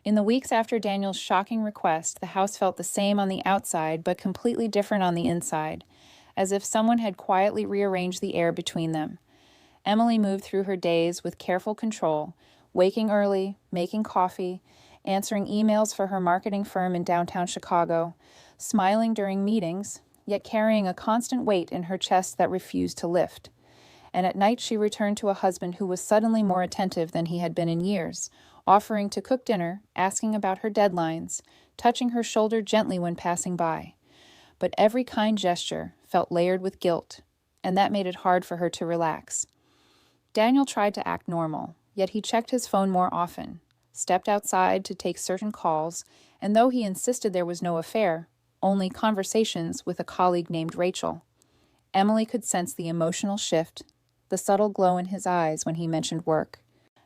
In the weeks after Daniel's shocking request, the house felt the same on the outside but completely different on the inside, as if someone had quietly rearranged the air between them. Emily moved through her days with careful control, waking early, making coffee, answering emails for her marketing firm in downtown Chicago, smiling during meetings, yet carrying a constant weight in her chest that refused to lift. And at night she returned to a husband who was suddenly more attentive than he had been in years, offering to cook dinner, asking about her deadlines, touching her shoulder gently when passing by. But every kind gesture felt layered with guilt, and that made it hard for her to relax. Daniel tried to act normal, yet he checked his phone more often, stepped outside to take certain calls, and though he insisted there was no affair, only conversations with a colleague named Rachel, Emily could sense the emotional shift, the subtle glow in his eyes when he mentioned work,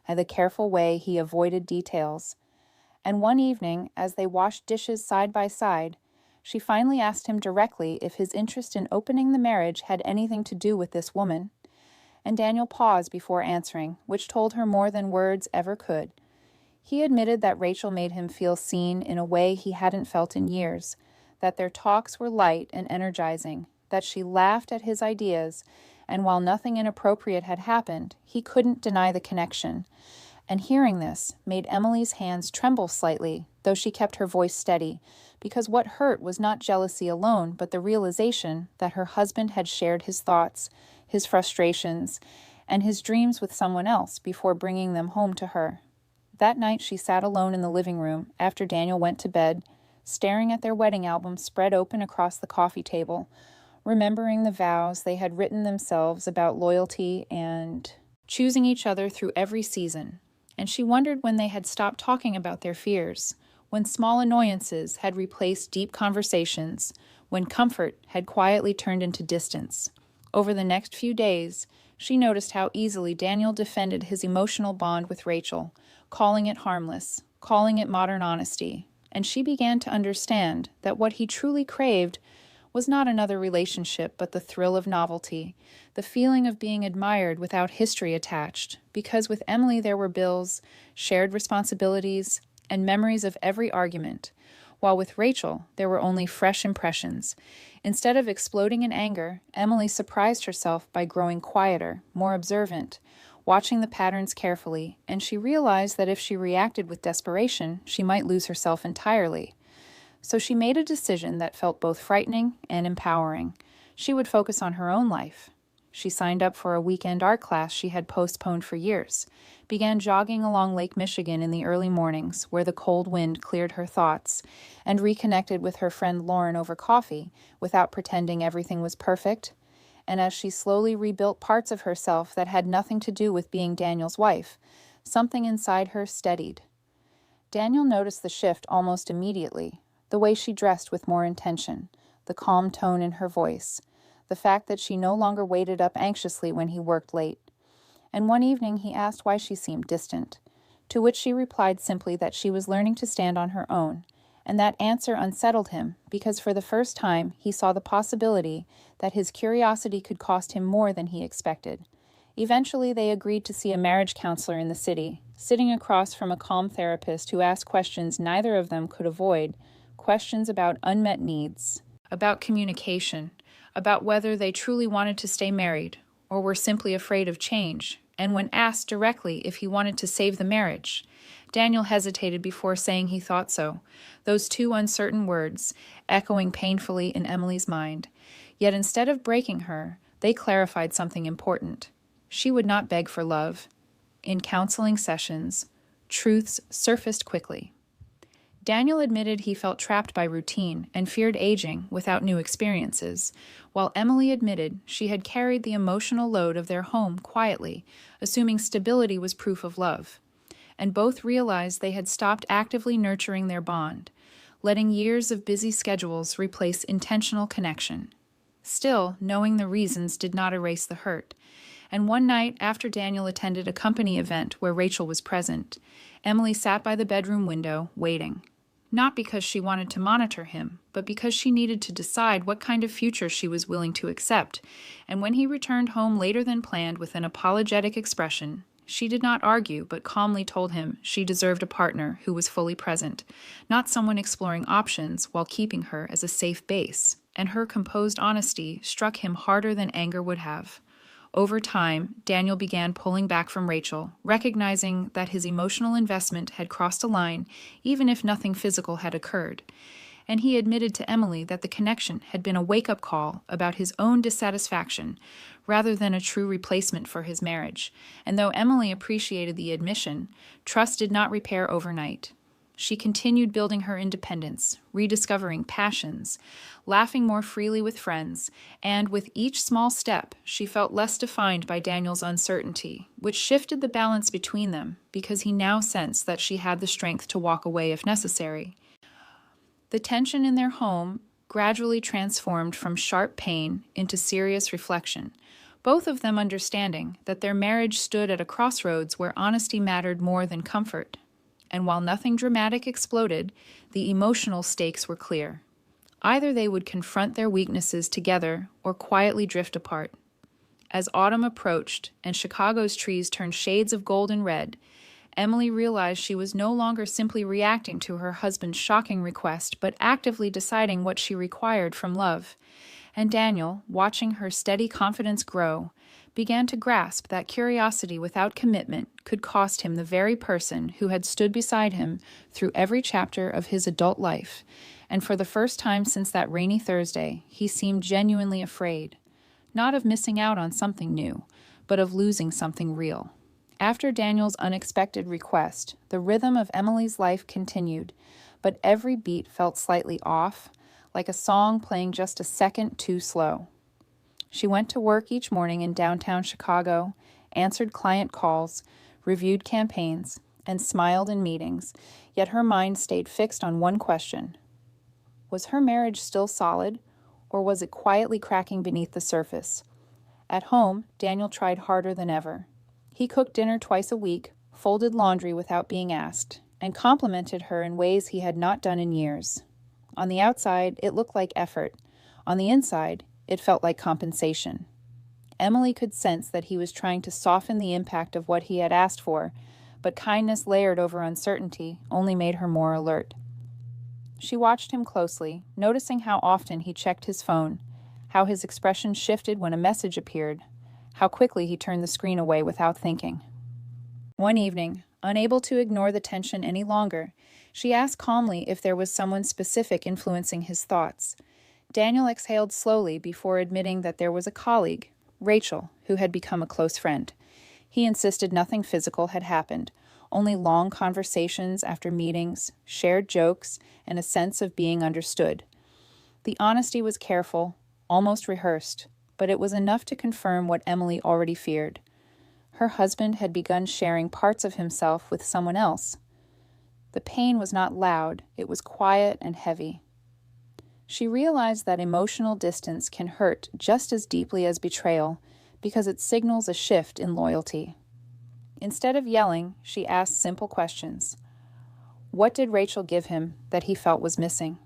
and the careful way he avoided details. And one evening, as they washed dishes side by side, she finally asked him directly if his interest in opening the marriage had anything to do with this woman. And Daniel paused before answering, which told her more than words ever could. He admitted that Rachel made him feel seen in a way he hadn't felt in years, that their talks were light and energizing, that she laughed at his ideas, and while nothing inappropriate had happened, he couldn't deny the connection. And hearing this made Emily's hands tremble slightly, though she kept her voice steady, because what hurt was not jealousy alone, but the realization that her husband had shared his thoughts, his frustrations, and his dreams with someone else before bringing them home to her. That night she sat alone in the living room after Daniel went to bed, staring at their wedding album spread open across the coffee table, remembering the vows they had written themselves about loyalty and choosing each other through every season. And she wondered when they had stopped talking about their fears, when small annoyances had replaced deep conversations, when comfort had quietly turned into distance. Over the next few days, she noticed how easily Daniel defended his emotional bond with Rachel, calling it harmless, calling it modern honesty, and she began to understand that what he truly craved was not another relationship, but the thrill of novelty, the feeling of being admired without history attached, because with Emily there were bills, shared responsibilities, and memories of every argument, while with Rachel there were only fresh impressions. Instead of exploding in anger, Emily surprised herself by growing quieter, more observant, watching the patterns carefully, and she realized that if she reacted with desperation, she might lose herself entirely. So she made a decision that felt both frightening and empowering. She would focus on her own life. She signed up for a weekend art class she had postponed for years, began jogging along Lake Michigan in the early mornings where the cold wind cleared her thoughts, and reconnected with her friend Lauren over coffee without pretending everything was perfect. And as she slowly rebuilt parts of herself that had nothing to do with being Daniel's wife, something inside her steadied. Daniel noticed the shift almost immediately, the way she dressed with more intention, the calm tone in her voice, the fact that she no longer waited up anxiously when he worked late. And one evening he asked why she seemed distant, to which she replied simply that she was learning to stand on her own, and that answer unsettled him because for the first time he saw the possibility that his curiosity could cost him more than he expected. Eventually they agreed to see a marriage counselor in the city, sitting across from a calm therapist who asked questions neither of them could avoid, questions about unmet needs, about communication, about whether they truly wanted to stay married or were simply afraid of change, and when asked directly if he wanted to save the marriage, Daniel hesitated before saying he thought so, those two uncertain words echoing painfully in Emily's mind. Yet instead of breaking her, they clarified something important. She would not beg for love. In counseling sessions, truths surfaced quickly. Daniel admitted he felt trapped by routine and feared aging without new experiences, while Emily admitted she had carried the emotional load of their home quietly, assuming stability was proof of love. And both realized they had stopped actively nurturing their bond, letting years of busy schedules replace intentional connection. Still, knowing the reasons did not erase the hurt. And one night, after Daniel attended a company event where Rachel was present, Emily sat by the bedroom window, waiting. Not because she wanted to monitor him, but because she needed to decide what kind of future she was willing to accept. And when he returned home later than planned with an apologetic expression, She did not argue, but calmly told him she deserved a partner who was fully present, not someone exploring options while keeping her as a safe base, and her composed honesty struck him harder than anger would have. Over time, Daniel began pulling back from Rachel, recognizing that his emotional investment had crossed a line, even if nothing physical had occurred. And he admitted to Emily that the connection had been a wake-up call about his own dissatisfaction, rather than a true replacement for his marriage. And though Emily appreciated the admission, trust did not repair overnight. She continued building her independence, rediscovering passions, laughing more freely with friends, and with each small step, she felt less defined by Daniel's uncertainty, which shifted the balance between them because he now sensed that she had the strength to walk away if necessary. The tension in their home gradually transformed from sharp pain into serious reflection, both of them understanding that their marriage stood at a crossroads where honesty mattered more than comfort. And while nothing dramatic exploded, the emotional stakes were clear. Either they would confront their weaknesses together or quietly drift apart. As autumn approached and Chicago's trees turned shades of gold and red, Emily realized she was no longer simply reacting to her husband's shocking request, but actively deciding what she required from love. And Daniel, watching her steady confidence grow, began to grasp that curiosity without commitment could cost him the very person who had stood beside him through every chapter of his adult life. And for the first time since that rainy Thursday, he seemed genuinely afraid, not of missing out on something new, but of losing something real. After Daniel's unexpected request, the rhythm of Emily's life continued, but every beat felt slightly off, like a song playing just a second too slow. She went to work each morning in downtown Chicago, answered client calls, reviewed campaigns, and smiled in meetings, yet her mind stayed fixed on one question. Was her marriage still solid, or was it quietly cracking beneath the surface? At home, Daniel tried harder than ever. He cooked dinner twice a week, folded laundry without being asked, and complimented her in ways he had not done in years. On the outside, it looked like effort. On the inside, it felt like compensation. Emily could sense that he was trying to soften the impact of what he had asked for, but kindness layered over uncertainty only made her more alert. She watched him closely, noticing how often he checked his phone, how his expression shifted when a message appeared, how quickly he turned the screen away without thinking. One evening, unable to ignore the tension any longer, she asked calmly if there was someone specific influencing his thoughts. Daniel exhaled slowly before admitting that there was a colleague, Rachel, who had become a close friend. He insisted nothing physical had happened, only long conversations after meetings, shared jokes, and a sense of being understood. The honesty was careful, almost rehearsed, but it was enough to confirm what Emily already feared. Her husband had begun sharing parts of himself with someone else. The pain was not loud, it was quiet and heavy. She realized that emotional distance can hurt just as deeply as betrayal because it signals a shift in loyalty. Instead of yelling, she asked simple questions. What did Rachel give him that he felt was missing?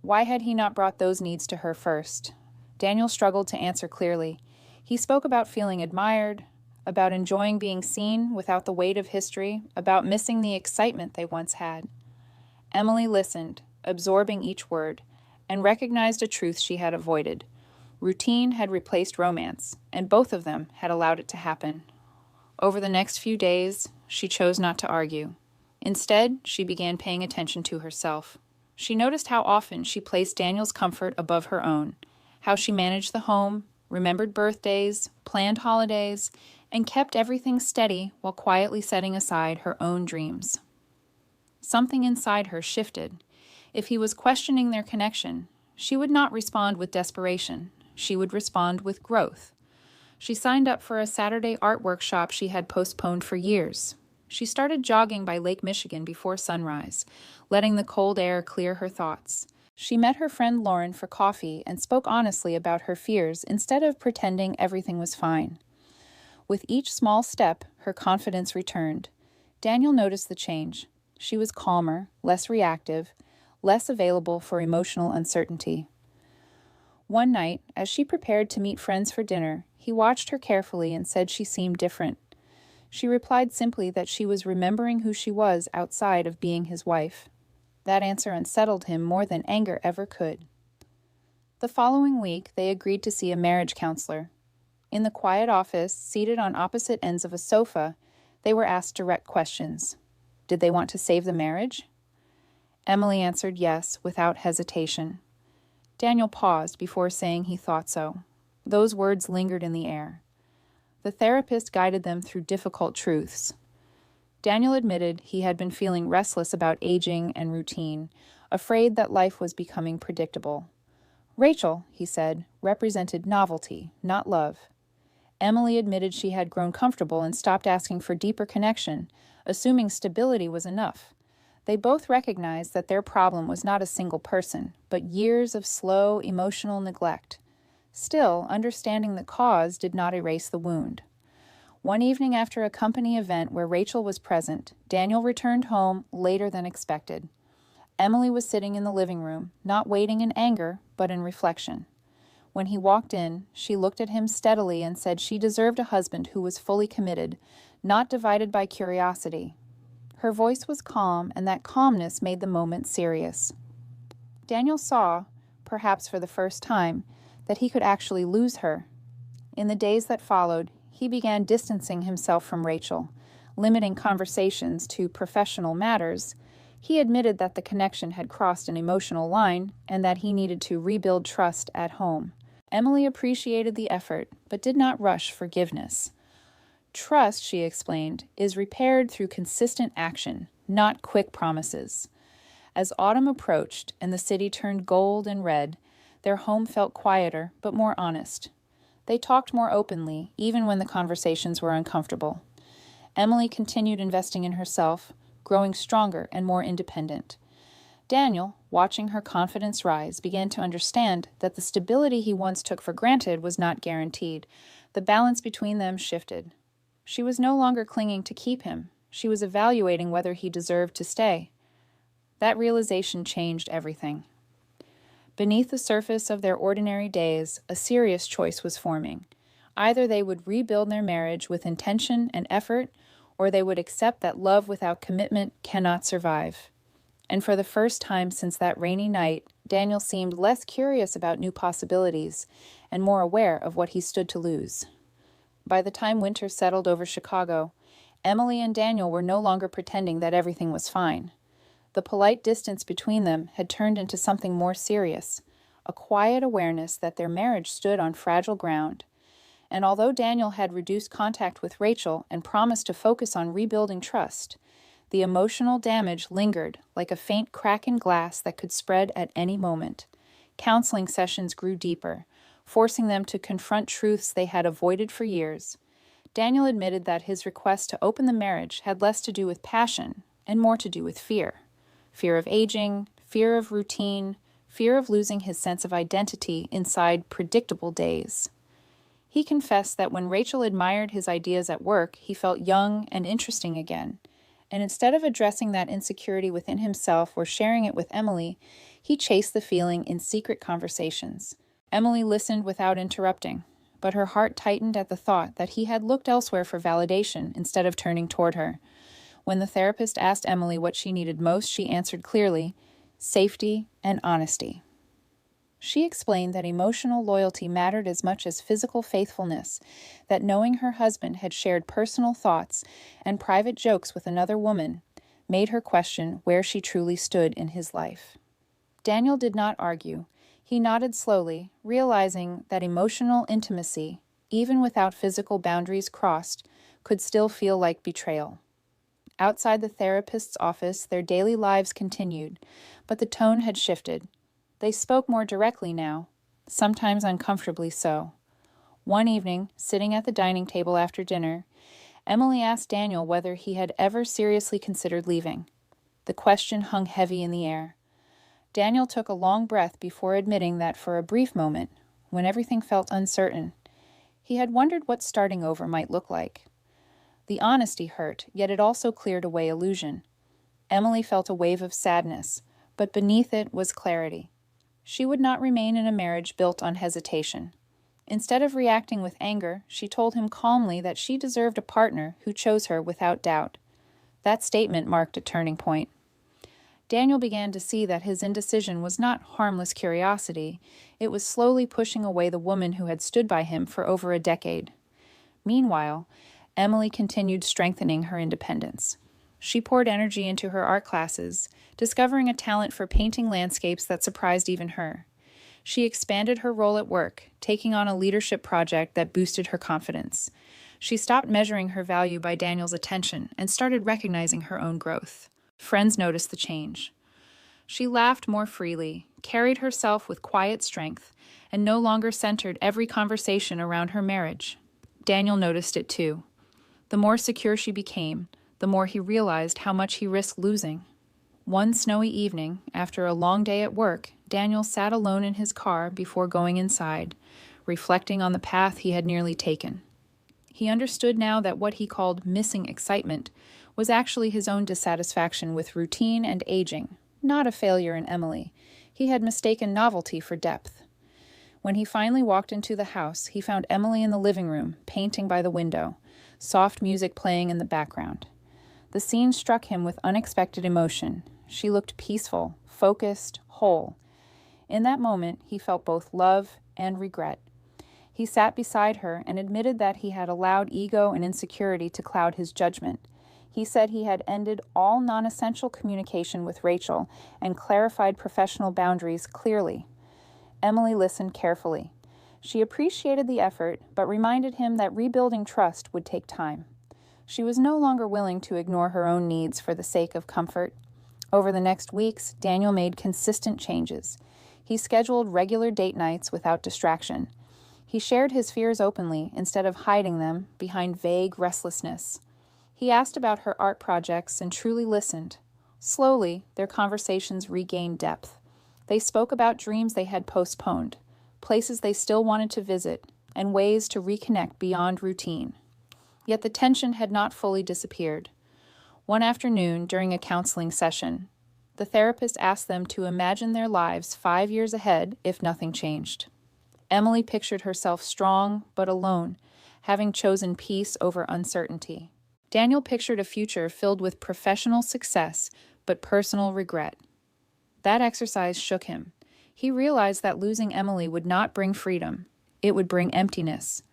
Why had he not brought those needs to her first? Daniel struggled to answer clearly. He spoke about feeling admired, about enjoying being seen without the weight of history, about missing the excitement they once had. Emily listened, absorbing each word, and recognized a truth she had avoided. Routine had replaced romance, and both of them had allowed it to happen. Over the next few days, she chose not to argue. Instead, she began paying attention to herself. She noticed how often she placed Daniel's comfort above her own, how she managed the home, remembered birthdays, planned holidays, and kept everything steady while quietly setting aside her own dreams. Something inside her shifted. If he was questioning their connection, she would not respond with desperation. She would respond with growth. She signed up for a Saturday art workshop she had postponed for years. She started jogging by Lake Michigan before sunrise, letting the cold air clear her thoughts. She met her friend Lauren for coffee and spoke honestly about her fears instead of pretending everything was fine. With each small step, her confidence returned. Daniel noticed the change. She was calmer, less reactive, less available for emotional uncertainty. One night, as she prepared to meet friends for dinner, he watched her carefully and said she seemed different. She replied simply that she was remembering who she was outside of being his wife. That answer unsettled him more than anger ever could. The following week, they agreed to see a marriage counselor. In the quiet office, seated on opposite ends of a sofa, they were asked direct questions. Did they want to save the marriage? Emily answered yes, without hesitation. Daniel paused before saying he thought so. Those words lingered in the air. The therapist guided them through difficult truths. Daniel admitted he had been feeling restless about aging and routine, afraid that life was becoming predictable. Rachel, he said, represented novelty, not love. Emily admitted she had grown comfortable and stopped asking for deeper connection, assuming stability was enough. They both recognized that their problem was not a single person, but years of slow, emotional neglect. Still, understanding the cause did not erase the wound. One evening after a company event where Rachel was present, Daniel returned home later than expected. Emily was sitting in the living room, not waiting in anger, but in reflection. When he walked in, she looked at him steadily and said she deserved a husband who was fully committed, not divided by curiosity. Her voice was calm, and that calmness made the moment serious. Daniel saw, perhaps for the first time, that he could actually lose her. In the days that followed, he began distancing himself from Rachel, limiting conversations to professional matters. He admitted that the connection had crossed an emotional line and that he needed to rebuild trust at home. Emily appreciated the effort, but did not rush forgiveness. Trust, she explained, is repaired through consistent action, not quick promises. As autumn approached and the city turned gold and red, their home felt quieter but more honest. They talked more openly, even when the conversations were uncomfortable. Emily continued investing in herself, growing stronger and more independent. Daniel, watching her confidence rise, began to understand that the stability he once took for granted was not guaranteed. The balance between them shifted. She was no longer clinging to keep him. She was evaluating whether he deserved to stay. That realization changed everything. Beneath the surface of their ordinary days, a serious choice was forming. Either they would rebuild their marriage with intention and effort, or they would accept that love without commitment cannot survive. And for the first time since that rainy night, Daniel seemed less curious about new possibilities and more aware of what he stood to lose. By the time winter settled over Chicago, Emily and Daniel were no longer pretending that everything was fine. The polite distance between them had turned into something more serious, a quiet awareness that their marriage stood on fragile ground. And although Daniel had reduced contact with Rachel and promised to focus on rebuilding trust, the emotional damage lingered like a faint crack in glass that could spread at any moment. Counseling sessions grew deeper, forcing them to confront truths they had avoided for years. Daniel admitted that his request to open the marriage had less to do with passion and more to do with fear. Fear of aging, fear of routine, fear of losing his sense of identity inside predictable days. He confessed that when Rachel admired his ideas at work, he felt young and interesting again. And instead of addressing that insecurity within himself or sharing it with Emily, he chased the feeling in secret conversations. Emily listened without interrupting, but her heart tightened at the thought that he had looked elsewhere for validation instead of turning toward her. When the therapist asked Emily what she needed most, she answered clearly, safety and honesty. She explained that emotional loyalty mattered as much as physical faithfulness, that knowing her husband had shared personal thoughts and private jokes with another woman made her question where she truly stood in his life. Daniel did not argue. He nodded slowly, realizing that emotional intimacy, even without physical boundaries crossed, could still feel like betrayal. Outside the therapist's office, their daily lives continued, but the tone had shifted. They spoke more directly now, sometimes uncomfortably so. One evening, sitting at the dining table after dinner, Emily asked Daniel whether he had ever seriously considered leaving. The question hung heavy in the air. Daniel took a long breath before admitting that for a brief moment, when everything felt uncertain, he had wondered what starting over might look like. The honesty hurt, yet it also cleared away illusion. Emily felt a wave of sadness, but beneath it was clarity. She would not remain in a marriage built on hesitation. Instead of reacting with anger, she told him calmly that she deserved a partner who chose her without doubt. That statement marked a turning point. Daniel began to see that his indecision was not harmless curiosity. It was slowly pushing away the woman who had stood by him for over a decade. Meanwhile, Emily continued strengthening her independence. She poured energy into her art classes, discovering a talent for painting landscapes that surprised even her. She expanded her role at work, taking on a leadership project that boosted her confidence. She stopped measuring her value by Daniel's attention and started recognizing her own growth. Friends noticed the change. She laughed more freely, carried herself with quiet strength, and no longer centered every conversation around her marriage. Daniel noticed it too. The more secure she became, the more he realized how much he risked losing. One snowy evening, after a long day at work, Daniel sat alone in his car before going inside, reflecting on the path he had nearly taken. He understood now that what he called missing excitement was actually his own dissatisfaction with routine and aging, not a failure in Emily. He had mistaken novelty for depth. When he finally walked into the house, he found Emily in the living room, painting by the window, soft music playing in the background. The scene struck him with unexpected emotion. She looked peaceful, focused, whole. In that moment, he felt both love and regret. He sat beside her and admitted that he had allowed ego and insecurity to cloud his judgment. He said he had ended all non-essential communication with Rachel and clarified professional boundaries clearly. Emily listened carefully. She appreciated the effort, but reminded him that rebuilding trust would take time. She was no longer willing to ignore her own needs for the sake of comfort. Over the next weeks, Daniel made consistent changes. He scheduled regular date nights without distraction. He shared his fears openly instead of hiding them behind vague restlessness. He asked about her art projects and truly listened. Slowly, their conversations regained depth. They spoke about dreams they had postponed, places they still wanted to visit, and ways to reconnect beyond routine. Yet the tension had not fully disappeared. One afternoon, during a counseling session, the therapist asked them to imagine their lives 5 years ahead if nothing changed. Emily pictured herself strong but alone, having chosen peace over uncertainty. Daniel pictured a future filled with professional success but personal regret. That exercise shook him. He realized that losing Emily would not bring freedom. It would bring emptiness.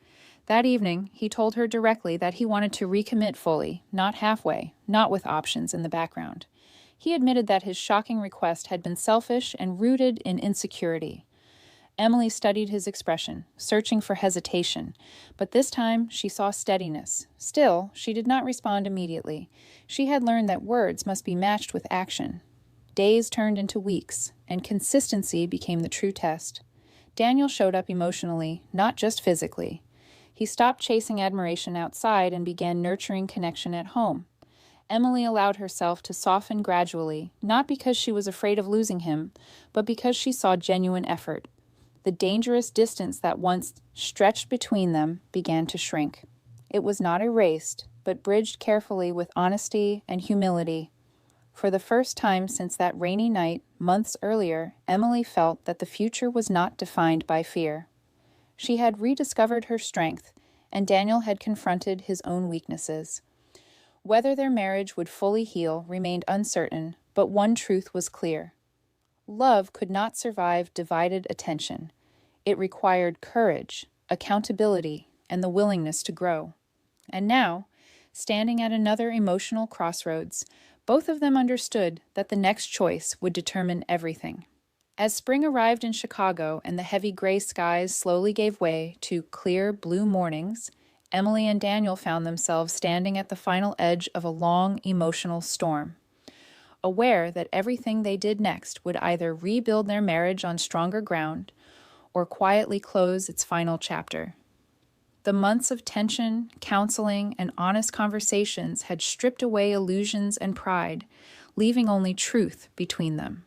That evening, he told her directly that he wanted to recommit fully, not halfway, not with options in the background. He admitted that his shocking request had been selfish and rooted in insecurity. Emily studied his expression, searching for hesitation, but this time she saw steadiness. Still, she did not respond immediately. She had learned that words must be matched with action. Days turned into weeks, and consistency became the true test. Daniel showed up emotionally, not just physically. He stopped chasing admiration outside and began nurturing connection at home. Emily allowed herself to soften gradually, not because she was afraid of losing him, but because she saw genuine effort. The dangerous distance that once stretched between them began to shrink. It was not erased, but bridged carefully with honesty and humility. For the first time since that rainy night, months earlier, Emily felt that the future was not defined by fear. She had rediscovered her strength, and Daniel had confronted his own weaknesses. Whether their marriage would fully heal remained uncertain, but one truth was clear. Love could not survive divided attention. It required courage, accountability, and the willingness to grow. And now, standing at another emotional crossroads, both of them understood that the next choice would determine everything. As spring arrived in Chicago and the heavy gray skies slowly gave way to clear blue mornings, Emily and Daniel found themselves standing at the final edge of a long emotional storm. Aware that everything they did next would either rebuild their marriage on stronger ground or quietly close its final chapter. The months of tension, counseling, and honest conversations had stripped away illusions and pride, leaving only truth between them.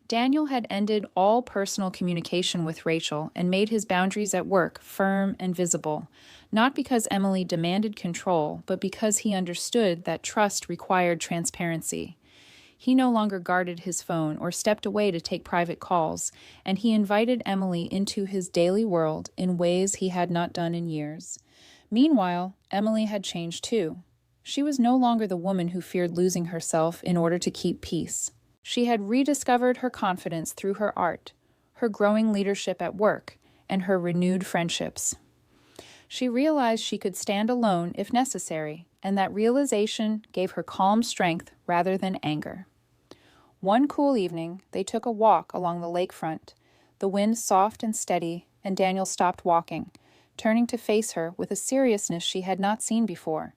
Daniel had ended all personal communication with Rachel and made his boundaries at work firm and visible, not because Emily demanded control, but because he understood that trust required transparency. He no longer guarded his phone or stepped away to take private calls, and he invited Emily into his daily world in ways he had not done in years. Meanwhile, Emily had changed too. She was no longer the woman who feared losing herself in order to keep peace. She had rediscovered her confidence through her art, her growing leadership at work, and her renewed friendships. She realized she could stand alone if necessary, and that realization gave her calm strength rather than anger. One cool evening, they took a walk along the lakefront, the wind soft and steady, and Daniel stopped walking, turning to face her with a seriousness she had not seen before.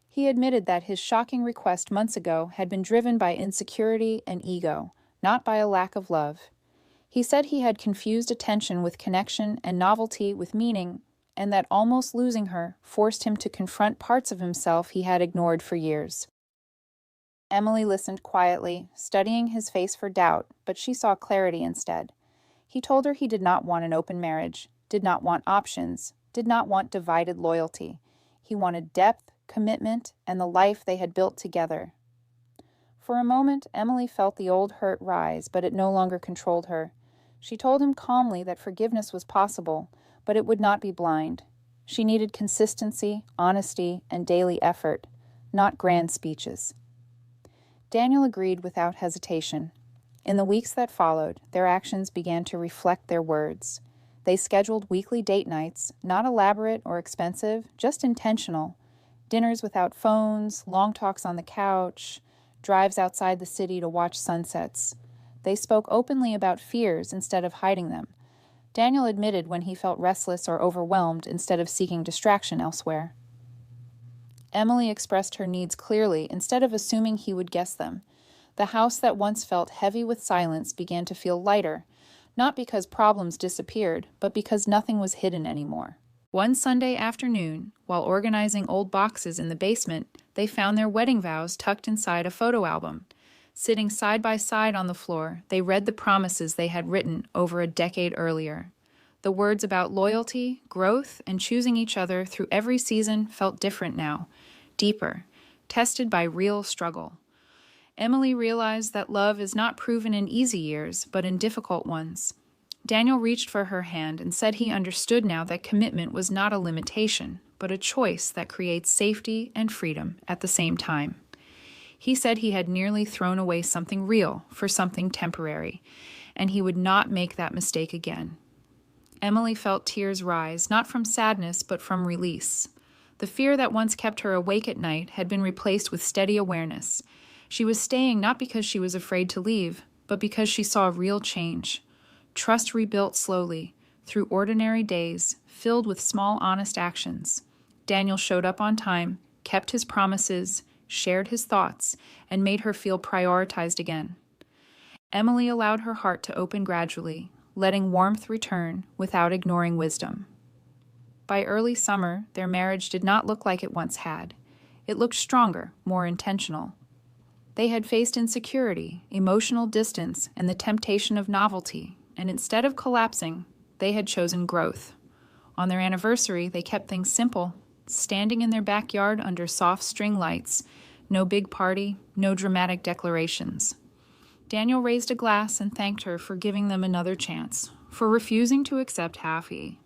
He admitted that his shocking request months ago had been driven by insecurity and ego, not by a lack of love. He said he had confused attention with connection and novelty with meaning, and that almost losing her forced him to confront parts of himself he had ignored for years. Emily listened quietly, studying his face for doubt, but she saw clarity instead. He told her he did not want an open marriage, did not want options, did not want divided loyalty. He wanted depth, commitment, and the life they had built together. For a moment, Emily felt the old hurt rise, but it no longer controlled her. She told him calmly that forgiveness was possible, but it would not be blind. She needed consistency, honesty, and daily effort, not grand speeches. Daniel agreed without hesitation. In the weeks that followed, their actions began to reflect their words. They scheduled weekly date nights, not elaborate or expensive, just intentional. Dinners without phones, long talks on the couch, drives outside the city to watch sunsets. They spoke openly about fears instead of hiding them. Daniel admitted when he felt restless or overwhelmed instead of seeking distraction elsewhere. Emily expressed her needs clearly instead of assuming he would guess them. The house that once felt heavy with silence began to feel lighter, not because problems disappeared, but because nothing was hidden anymore. One Sunday afternoon, while organizing old boxes in the basement, they found their wedding vows tucked inside a photo album. Sitting side by side on the floor, they read the promises they had written over a decade earlier. The words about loyalty, growth, and choosing each other through every season felt different now, deeper, tested by real struggle. Emily realized that love is not proven in easy years, but in difficult ones. Daniel reached for her hand and said he understood now that commitment was not a limitation, but a choice that creates safety and freedom at the same time. He said he had nearly thrown away something real for something temporary, and he would not make that mistake again. Emily felt tears rise, not from sadness, but from release. The fear that once kept her awake at night had been replaced with steady awareness. She was staying not because she was afraid to leave, but because she saw real change. Trust rebuilt slowly, through ordinary days, filled with small, honest actions. Daniel showed up on time, kept his promises, shared his thoughts, and made her feel prioritized again. Emily allowed her heart to open gradually, letting warmth return without ignoring wisdom. By early summer, their marriage did not look like it once had. It looked stronger, more intentional. They had faced insecurity, emotional distance, and the temptation of novelty, and instead of collapsing, they had chosen growth. On their anniversary, they kept things simple, standing in their backyard under soft string lights. No big party, no dramatic declarations. Daniel raised a glass and thanked her for giving them another chance, for refusing to accept half-he.